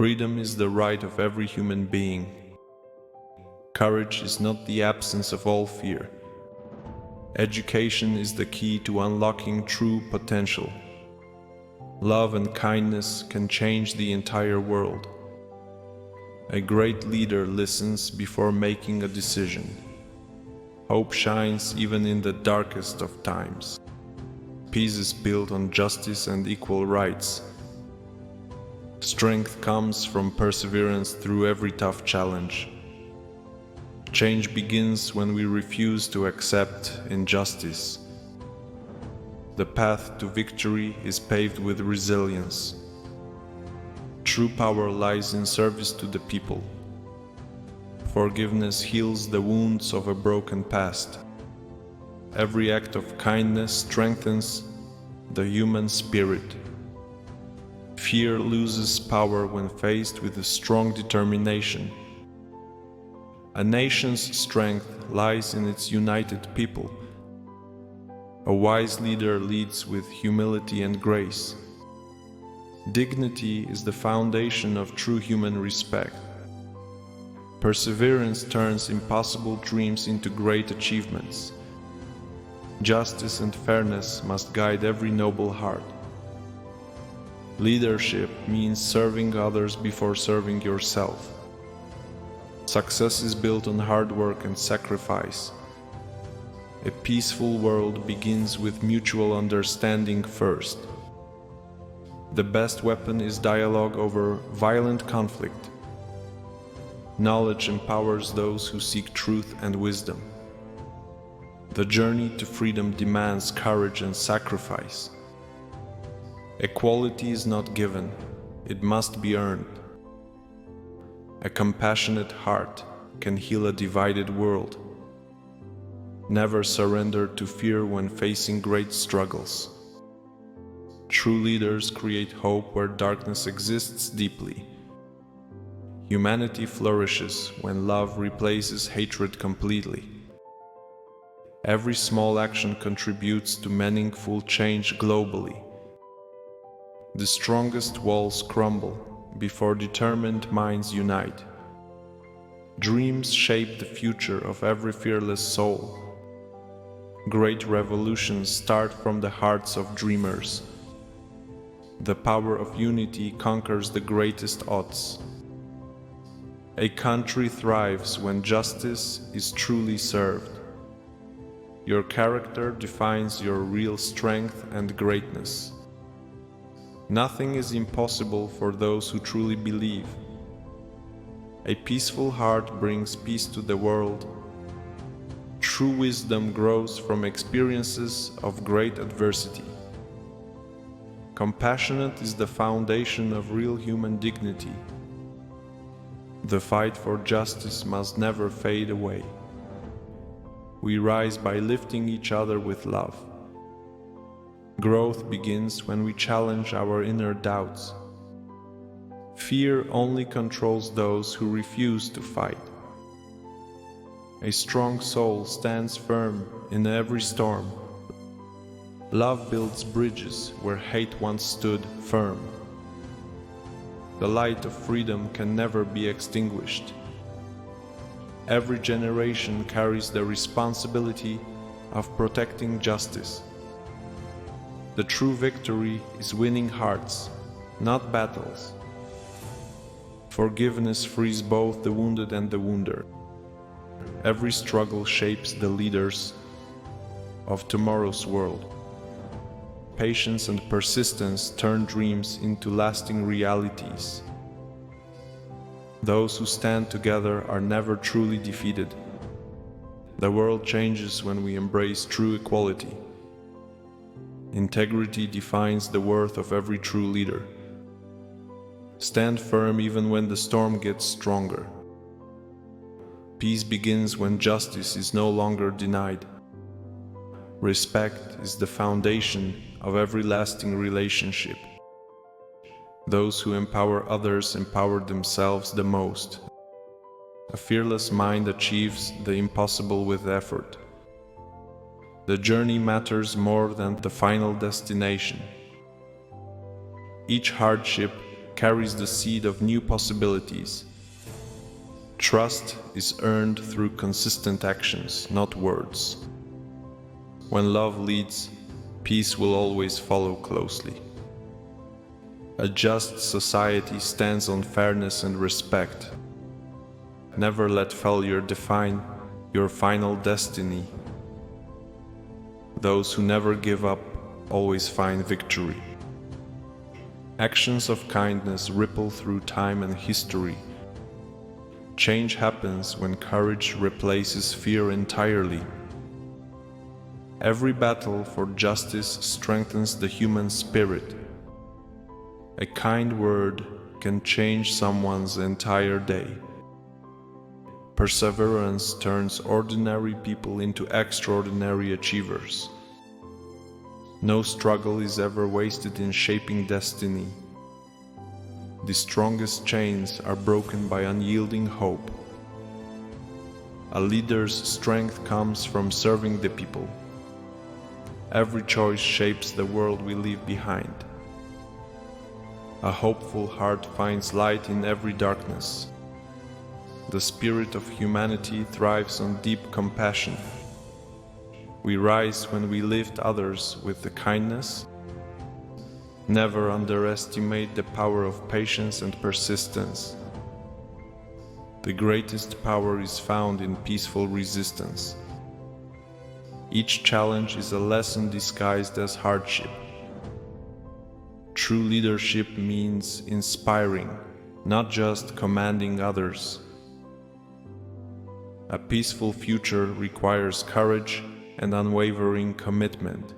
Freedom is the right of every human being. Courage is not the absence of all fear. Education is the key to unlocking true potential. Love and kindness can change the entire world. A great leader listens before making a decision. Hope shines even in the darkest of times. Peace is built on justice and equal rights. Strength comes from perseverance through every tough challenge. Change begins when we refuse to accept injustice. The path to victory is paved with resilience. True power lies in service to the people. Forgiveness heals the wounds of a broken past. Every act of kindness strengthens the human spirit. Fear loses power when faced with a strong determination. A nation's strength lies in its united people. A wise leader leads with humility and grace. Dignity is the foundation of true human respect. Perseverance turns impossible dreams into great achievements. Justice and fairness must guide every noble heart. Leadership means serving others before serving yourself. Success is built on hard work and sacrifice. A peaceful world begins with mutual understanding first. The best weapon is dialogue over violent conflict. Knowledge empowers those who seek truth and wisdom. The journey to freedom demands courage and sacrifice. Equality is not given, it must be earned. A compassionate heart can heal a divided world. Never surrender to fear when facing great struggles. True leaders create hope where darkness exists deeply. Humanity flourishes when love replaces hatred completely. Every small action contributes to meaningful change globally. The strongest walls crumble before determined minds unite. Dreams shape the future of every fearless soul. Great revolutions start from the hearts of dreamers. The power of unity conquers the greatest odds. A country thrives when justice is truly served. Your character defines your real strength and greatness. Nothing is impossible for those who truly believe. A peaceful heart brings peace to the world. True wisdom grows from experiences of great adversity. Compassionate is the foundation of real human dignity. The fight for justice must never fade away. We rise by lifting each other with love. Growth begins when we challenge our inner doubts. Fear only controls those who refuse to fight. A strong soul stands firm in every storm. Love builds bridges where hate once stood firm. The light of freedom can never be extinguished. Every generation carries the responsibility of protecting justice. The true victory is winning hearts, not battles. Forgiveness frees both the wounded and the wounder. Every struggle shapes the leaders of tomorrow's world. Patience and persistence turn dreams into lasting realities. Those who stand together are never truly defeated. The world changes when we embrace true equality. Integrity defines the worth of every true leader. Stand firm even when the storm gets stronger. Peace begins when justice is no longer denied. Respect is the foundation of every lasting relationship. Those who empower others empower themselves the most. A fearless mind achieves the impossible with effort. The journey matters more than the final destination. Each hardship carries the seed of new possibilities. Trust is earned through consistent actions, not words. When love leads, peace will always follow closely. A just society stands on fairness and respect. Never let failure define your final destiny. Those who never give up always find victory. Actions of kindness ripple through time and history. Change happens when courage replaces fear entirely. Every battle for justice strengthens the human spirit. A kind word can change someone's entire day. Perseverance turns ordinary people into extraordinary achievers. No struggle is ever wasted in shaping destiny. The strongest chains are broken by unyielding hope. A leader's strength comes from serving the people. Every choice shapes the world we leave behind. A hopeful heart finds light in every darkness. The spirit of humanity thrives on deep compassion. We rise when we lift others with the kindness. Never underestimate the power of patience and persistence. The greatest power is found in peaceful resistance. Each challenge is a lesson disguised as hardship. True leadership means inspiring, not just commanding others. A peaceful future requires courage and unwavering commitment.